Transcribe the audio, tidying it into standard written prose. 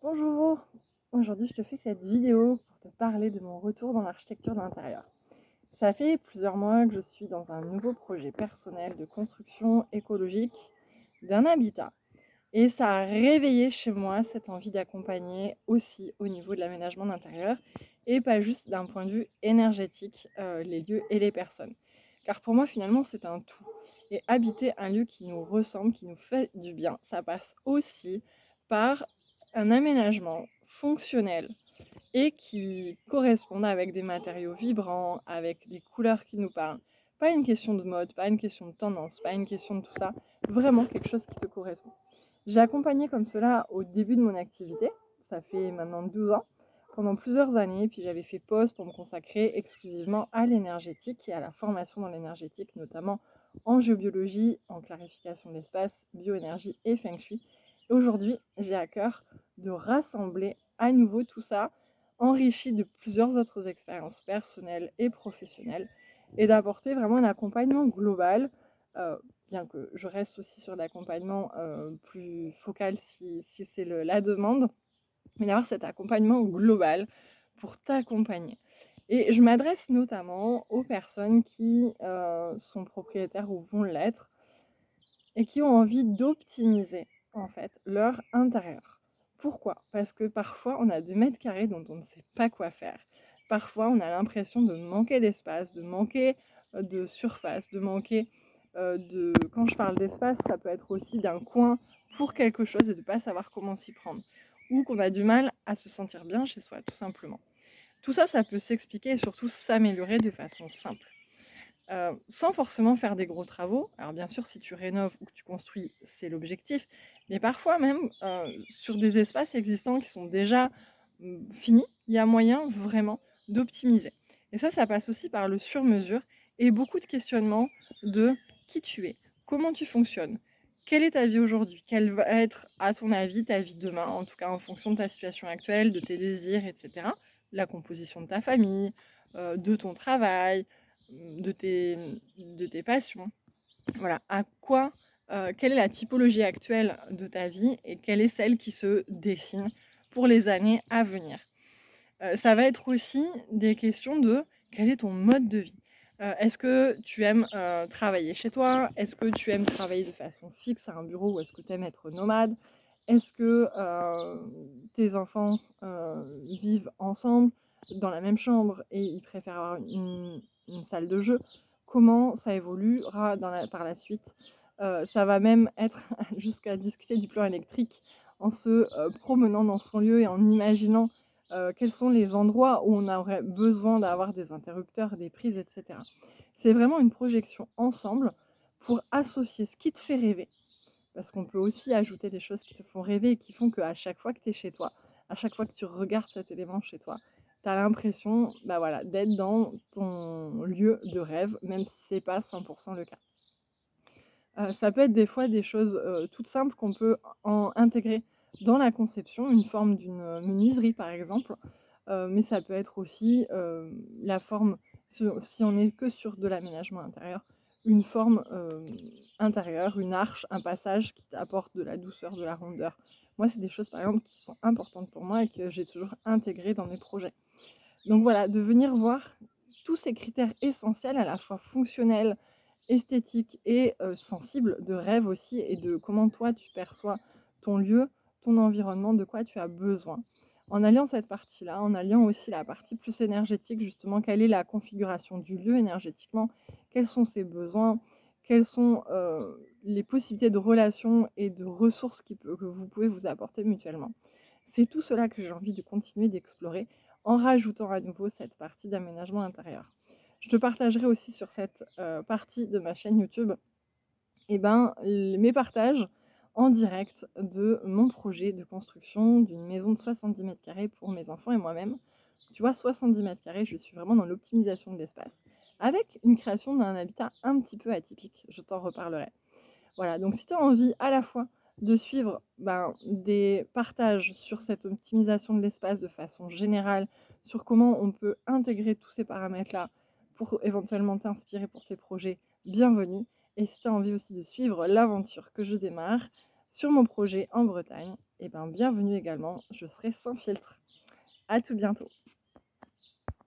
Bonjour, aujourd'hui je te fais cette vidéo pour te parler de mon retour dans l'architecture d'intérieur. Ça fait plusieurs mois que je suis dans un nouveau projet personnel de construction écologique d'un habitat. Et ça a réveillé chez moi cette envie d'accompagner aussi au niveau de l'aménagement d'intérieur et pas juste d'un point de vue énergétique les lieux et les personnes. Car pour moi finalement c'est un tout. Et habiter un lieu qui nous ressemble, qui nous fait du bien, ça passe aussi par un aménagement fonctionnel et qui corresponde avec des matériaux vibrants, avec des couleurs qui nous parlent. Pas une question de mode, pas une question de tendance, pas une question de tout ça, vraiment quelque chose qui te correspond. J'ai accompagné comme cela au début de mon activité, ça fait maintenant 12 ans, pendant plusieurs années, puis j'avais fait pause pour me consacrer exclusivement à l'énergétique et à la formation dans l'énergétique, notamment en géobiologie, en clarification de l'espace, bioénergie et feng shui. Et aujourd'hui, j'ai à cœur de rassembler à nouveau tout ça, enrichi de plusieurs autres expériences personnelles et professionnelles, et d'apporter vraiment un accompagnement global, euh, bien que je reste aussi sur l'accompagnement plus focal si c'est la demande, mais d'avoir cet accompagnement global pour t'accompagner. Et je m'adresse notamment aux personnes qui sont propriétaires ou vont l'être et qui ont envie d'optimiser en fait leur intérieur. Pourquoi? Parce que parfois on a des mètres carrés dont on ne sait pas quoi faire. Parfois on a l'impression de manquer d'espace, de manquer de surface, de manquer de... Quand je parle d'espace, ça peut être aussi d'un coin pour quelque chose et de ne pas savoir comment s'y prendre. Ou qu'on a du mal à se sentir bien chez soi, tout simplement. Tout ça, ça peut s'expliquer et surtout s'améliorer de façon simple. Sans forcément faire des gros travaux. Alors bien sûr, si tu rénoves ou que tu construis, c'est l'objectif, mais parfois même, sur des espaces existants qui sont déjà, finis, il y a moyen vraiment d'optimiser. Et ça passe aussi par le sur-mesure et beaucoup de questionnements de qui tu es, comment tu fonctionnes, quelle est ta vie aujourd'hui, quelle va être, à ton avis, ta vie demain, en tout cas en fonction de ta situation actuelle, de tes désirs et cetera. La composition de ta famille, de ton travail, de tes passions. Voilà, à quoi, quelle est la typologie actuelle de ta vie et quelle est celle qui se dessine pour les années à venir. Ça va être aussi des questions de quel est ton mode de vie. Est-ce que tu aimes travailler chez toi? Est-ce que tu aimes travailler de façon fixe à un bureau ou est-ce que tu aimes être nomade? Est-ce que tes enfants vivent ensemble dans la même chambre et ils préfèrent avoir une salle de jeu? Comment ça évoluera par la suite? Ça va même être jusqu'à discuter du plan électrique en se promenant dans son lieu et en imaginant quels sont les endroits où on aurait besoin d'avoir des interrupteurs, des prises, etc. C'est vraiment une projection ensemble pour associer ce qui te fait rêver, parce qu'on peut aussi ajouter des choses qui te font rêver et qui font qu'à chaque fois que tu es chez toi, à chaque fois que tu regardes cet élément chez toi, tu as l'impression bah voilà, d'être dans ton lieu de rêve, même si ce n'est pas 100% le cas. Ça peut être des fois des choses toutes simples qu'on peut intégrer dans la conception, une forme d'une menuiserie par exemple, mais ça peut être aussi la forme, si on n'est que sur de l'aménagement intérieur, une forme intérieure, une arche, un passage qui apporte de la douceur, de la rondeur. Moi, c'est des choses par exemple qui sont importantes pour moi et que j'ai toujours intégrées dans mes projets. Donc voilà, de venir voir tous ces critères essentiels, à la fois fonctionnels, esthétiques et sensibles, de rêve aussi, et de comment toi tu perçois ton lieu, ton environnement, de quoi tu as besoin. En alliant cette partie-là, en alliant aussi la partie plus énergétique, justement, quelle est la configuration du lieu énergétiquement, quels sont ses besoins, quelles sont les possibilités de relations et de ressources que vous pouvez vous apporter mutuellement. C'est tout cela que j'ai envie de continuer d'explorer en rajoutant à nouveau cette partie d'aménagement intérieur. Je te partagerai aussi sur cette partie de ma chaîne YouTube mes partages en direct de mon projet de construction d'une maison de 70 mètres carrés pour mes enfants et moi-même. Tu vois, 70 mètres carrés, je suis vraiment dans l'optimisation de l'espace, avec une création d'un habitat un petit peu atypique, je t'en reparlerai. Voilà, donc si tu as envie à la fois de suivre des partages sur cette optimisation de l'espace de façon générale, sur comment on peut intégrer tous ces paramètres-là pour éventuellement t'inspirer pour tes projets, bienvenue. Et si tu as envie aussi de suivre l'aventure que je démarre sur mon projet en Bretagne, et ben bienvenue également, je serai sans filtre. À tout bientôt.